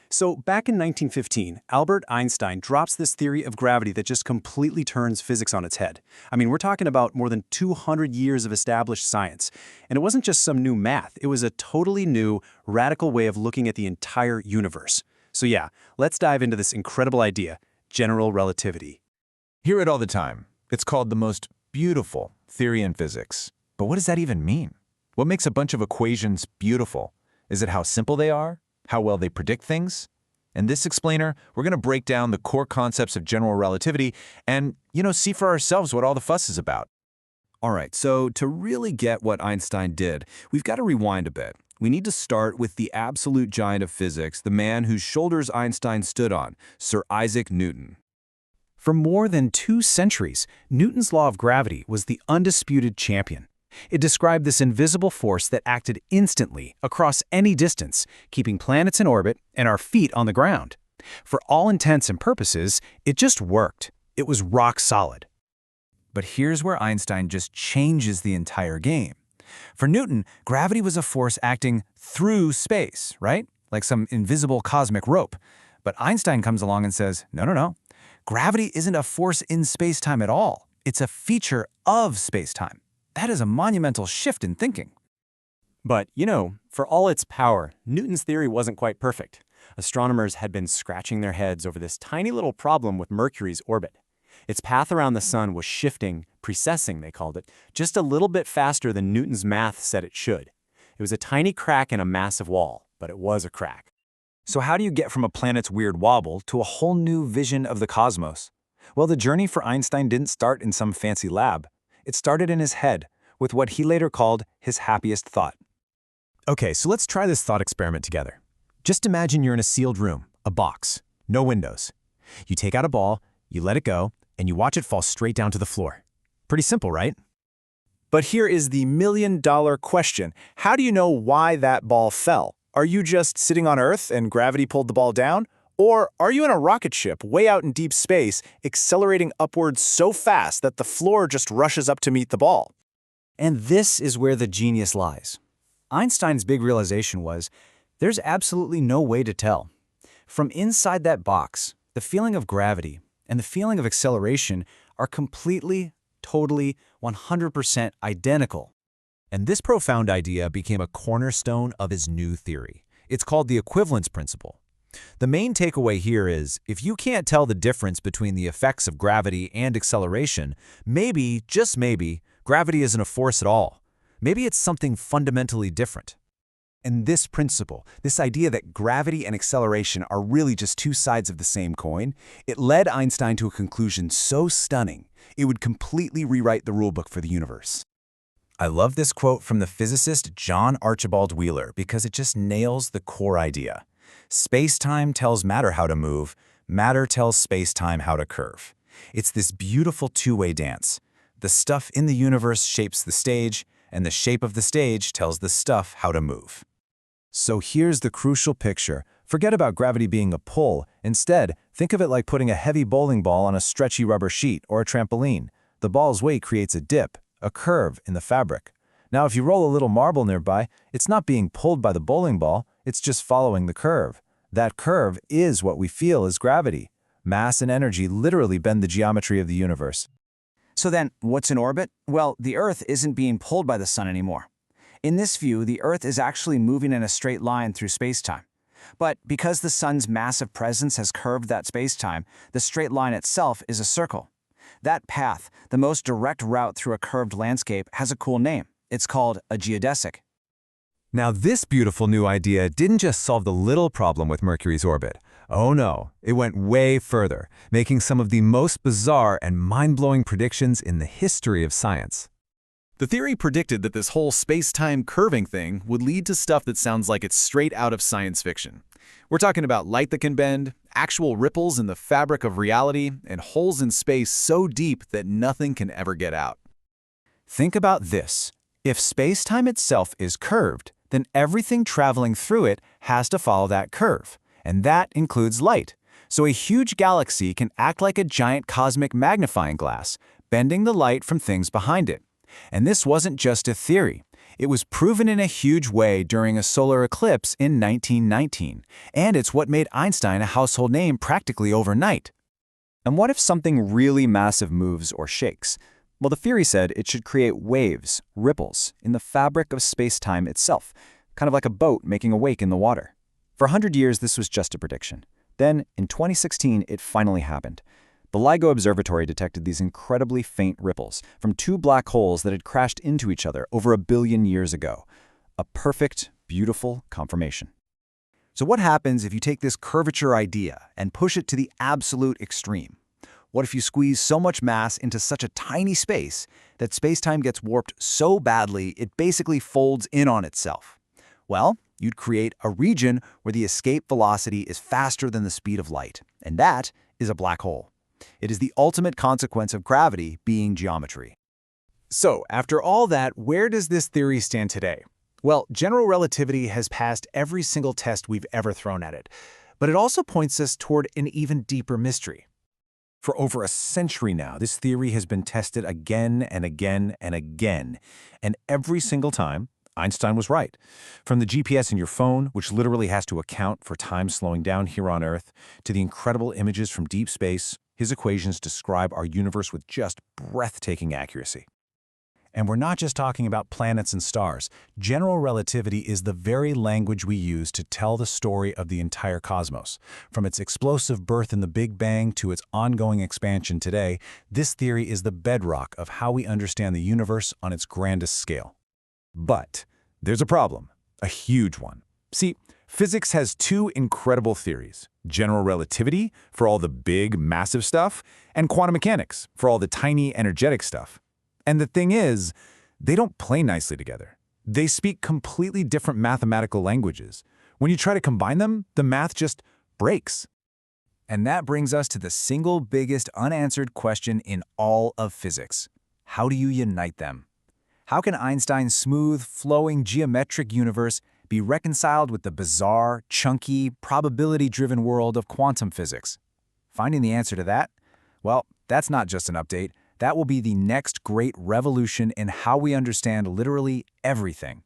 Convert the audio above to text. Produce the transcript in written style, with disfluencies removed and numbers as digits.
So, back in 1915, Albert Einstein drops this theory of gravity that just completely turns physics on its head. I mean, we're talking about more than 200 years of established science. And it wasn't just some new math, it was a totally new, radical way of looking at the entire universe. So yeah, let's dive into this incredible idea, general relativity. Hear it all the time. It's called the most beautiful theory in physics. But what does that even mean? What makes a bunch of equations beautiful? Is it how simple they are? How well they predict things? In this explainer, we're going to break down the core concepts of general relativity and, see for ourselves what all the fuss is about. All right, so to really get what Einstein did, we've got to rewind a bit. We need to start with the absolute giant of physics, the man whose shoulders Einstein stood on, Sir Isaac Newton. For more than 2 centuries, Newton's law of gravity was the undisputed champion. It described this invisible force that acted instantly across any distance, keeping planets in orbit and our feet on the ground. For all intents and purposes, it just worked. It was rock solid. But here's where Einstein just changes the entire game. For Newton, gravity was a force acting through space, right? Like some invisible cosmic rope. But Einstein comes along and says, no. Gravity isn't a force in space-time at all. It's a feature of space-time. That is a monumental shift in thinking. But, for all its power, Newton's theory wasn't quite perfect. Astronomers had been scratching their heads over this tiny little problem with Mercury's orbit. Its path around the sun was shifting, precessing, they called it, just a little bit faster than Newton's math said it should. It was a tiny crack in a massive wall, but it was a crack. So how do you get from a planet's weird wobble to a whole new vision of the cosmos? Well, the journey for Einstein didn't start in some fancy lab. It started in his head, with what he later called his happiest thought. Okay, so let's try this thought experiment together. Just imagine you're in a sealed room, a box, no windows. You take out a ball, you let it go, and you watch it fall straight down to the floor. Pretty simple, right? But here is the million-dollar question. How do you know why that ball fell? Are you just sitting on Earth and gravity pulled the ball down? Or are you in a rocket ship way out in deep space, accelerating upwards so fast that the floor just rushes up to meet the ball? And this is where the genius lies. Einstein's big realization was, there's absolutely no way to tell. From inside that box, the feeling of gravity and the feeling of acceleration are completely, totally, 100% identical. And this profound idea became a cornerstone of his new theory. It's called the equivalence principle. The main takeaway here is, if you can't tell the difference between the effects of gravity and acceleration, maybe, just maybe, gravity isn't a force at all. Maybe it's something fundamentally different. And this principle, this idea that gravity and acceleration are really just 2 sides of the same coin, it led Einstein to a conclusion so stunning, it would completely rewrite the rulebook for the universe. I love this quote from the physicist John Archibald Wheeler because it just nails the core idea. Space-time tells matter how to move, matter tells space-time how to curve. It's this beautiful 2-way dance. The stuff in the universe shapes the stage, and the shape of the stage tells the stuff how to move. So here's the crucial picture. Forget about gravity being a pull. Instead, think of it like putting a heavy bowling ball on a stretchy rubber sheet or a trampoline. The ball's weight creates a dip, a curve in the fabric. Now, if you roll a little marble nearby, it's not being pulled by the bowling ball, it's just following the curve. That curve is what we feel is gravity. Mass and energy literally bend the geometry of the universe. So then, what's in orbit? Well, the Earth isn't being pulled by the sun anymore. In this view, the Earth is actually moving in a straight line through space-time. But because the sun's massive presence has curved that space-time, the straight line itself is a circle. That path, the most direct route through a curved landscape, has a cool name. It's called a geodesic. Now, this beautiful new idea didn't just solve the little problem with Mercury's orbit. Oh no, it went way further, making some of the most bizarre and mind-blowing predictions in the history of science. The theory predicted that this whole space-time curving thing would lead to stuff that sounds like it's straight out of science fiction. We're talking about light that can bend, actual ripples in the fabric of reality, and holes in space so deep that nothing can ever get out. Think about this. If space-time itself is curved, then everything traveling through it has to follow that curve, and that includes light. So a huge galaxy can act like a giant cosmic magnifying glass, bending the light from things behind it. And this wasn't just a theory. It was proven in a huge way during a solar eclipse in 1919, and it's what made Einstein a household name practically overnight. And what if something really massive moves or shakes? Well, the theory said it should create waves, ripples, in the fabric of space-time itself, kind of like a boat making a wake in the water. For 100 years, this was just a prediction. Then, in 2016, it finally happened. The LIGO Observatory detected these incredibly faint ripples from two black holes that had crashed into each other over 1 billion years ago. A perfect, beautiful confirmation. So what happens if you take this curvature idea and push it to the absolute extreme? What if you squeeze so much mass into such a tiny space that space-time gets warped so badly it basically folds in on itself? Well, you'd create a region where the escape velocity is faster than the speed of light, and that is a black hole. It is the ultimate consequence of gravity being geometry. So, after all that, where does this theory stand today? Well, general relativity has passed every single test we've ever thrown at it, but it also points us toward an even deeper mystery. For over a century now, this theory has been tested again and again and again, and every single time, Einstein was right. From the GPS in your phone, which literally has to account for time slowing down here on Earth, to the incredible images from deep space, his equations describe our universe with just breathtaking accuracy. And we're not just talking about planets and stars. General relativity is the very language we use to tell the story of the entire cosmos. From its explosive birth in the Big Bang to its ongoing expansion today, this theory is the bedrock of how we understand the universe on its grandest scale. But there's a problem, a huge one. See, physics has two incredible theories: general relativity for all the big, massive stuff, and quantum mechanics for all the tiny, energetic stuff. And the thing is, they don't play nicely together. They speak completely different mathematical languages. When you try to combine them, the math just breaks. And that brings us to the single biggest unanswered question in all of physics. How do you unite them? How can Einstein's smooth, flowing geometric universe be reconciled with the bizarre, chunky, probability-driven world of quantum physics? Finding the answer to that? Well, that's not just an update. That will be the next great revolution in how we understand literally everything.